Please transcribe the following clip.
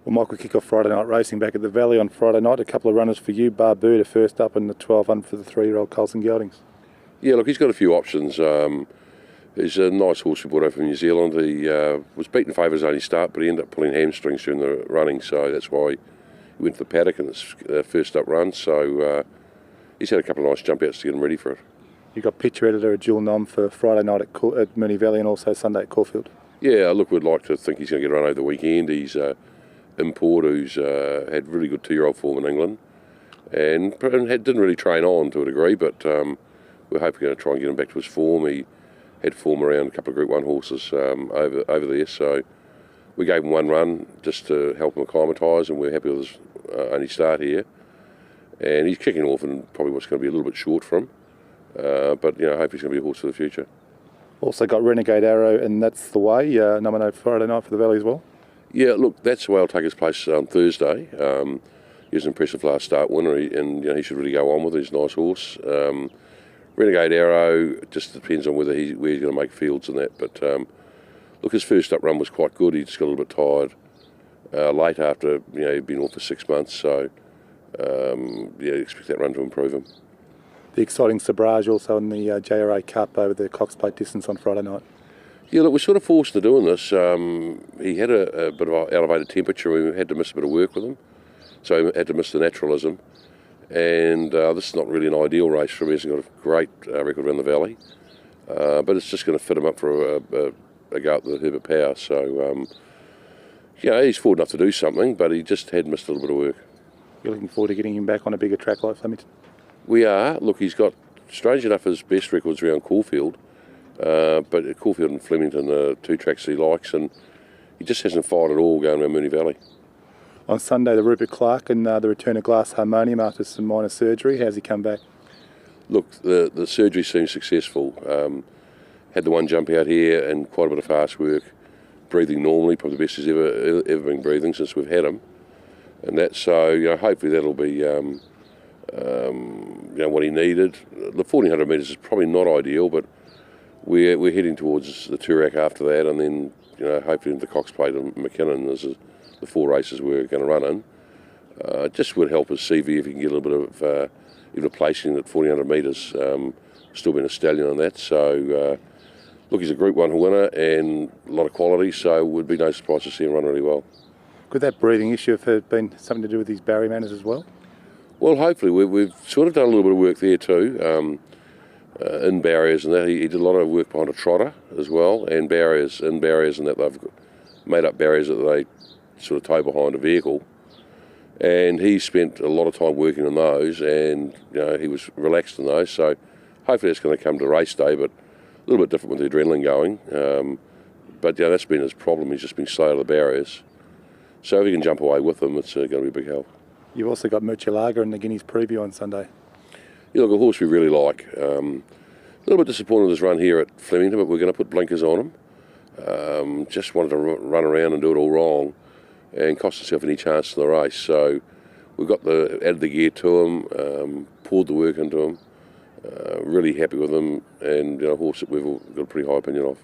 Well, Mike, we kick off Friday night racing back at the Valley on Friday night. A couple of runners for you. Barbada first up, and the 1200 for the 3-year-old Colson Geldings. Yeah, look, he's got a few options. He's a nice horse we brought over from New Zealand. He was beaten favour his only start, but he ended up pulling hamstrings during the running, so that's why he went to the paddock in his first up run. So he's had a couple of nice jump outs to get him ready for it. You've got picture editor at dual nom for Friday night at Moonee Valley and also Sunday at Caulfield. Yeah, look, we'd like to think he's going to get a run over the weekend. He's import who's had really good 2-year-old form in England and didn't really train on to a degree, but we're hoping to try and get him back to his form. He had form around a couple of Group 1 horses over there, so we gave him one run just to help him acclimatise, and we're happy with his only start here. And he's kicking off and probably what's going to be a little bit short for him, but I hope he's going to be a horse for the future. Also got Renegade Arrow, and that's the way, nominated Friday night for the Valley as well. Yeah, look, that's the way I'll take his place on Thursday. He was an impressive last start winner, and he should really go on with it. He's a nice horse. Renegade Arrow just depends on where he's going to make fields and that. But look, his first up run was quite good. He just got a little bit tired late after he'd been off for 6 months. So expect that run to improve him. The exciting Sabrage also in the JRA Cup over the Cox Plate distance on Friday night. Yeah, look, we're sort of forced into doing this. He had a bit of an elevated temperature. We had to miss a bit of work with him, so we had to miss the Naturalism. And this is not really an ideal race for him. He hasn't got a great record around the Valley, but it's just going to fit him up for a go at the Herbert Power. So, he's forward enough to do something, but he just had missed a little bit of work. You're looking forward to getting him back on a bigger track like Flemington? We are. Look, he's got, strange enough, his best records around Caulfield. But Caulfield and Flemington are two tracks he likes, and he just hasn't fired at all going around Moonee Valley. On Sunday, the Rupert Clarke and the return of Glass Harmonium after some minor surgery. How's he come back? Look, the surgery seems successful. Had the one jump out here and quite a bit of fast work. Breathing normally, probably the best he's ever been breathing since we've had him. And that's so, hopefully that'll be what he needed. The 1400 metres is probably not ideal, but we're heading towards the Toorak after that, and then hopefully into the Cox Plate and McKinnon. This is the 4 races we're going to run in. Just would help his CV if he can get a little bit of even a placing at 1400 metres. Still been a stallion on that. So look, he's a Group 1 winner and a lot of quality. So it would be no surprise to see him run really well. Could that breathing issue have been something to do with his barrier manners as well? Well, hopefully we've sort of done a little bit of work there too. In barriers and that, he did a lot of work behind a trotter as well, and barriers and that they've made up barriers that they sort of tow behind a vehicle, and he spent a lot of time working on those, and he was relaxed in those. So hopefully that's going to come to race day, but a little bit different with the adrenaline going. But that's been his problem. He's just been slow to the barriers. So if he can jump away with them, it's going to be a big help. You've also got Murchelaga in the Guineas preview on Sunday. Yeah, look, a horse we really like. A little bit disappointed with his run here at Flemington, but we're going to put blinkers on him. Just wanted to run around and do it all wrong and cost himself any chance in the race. So we've added the gear to him, poured the work into him. Really happy with him, and a horse that we've got a pretty high opinion of.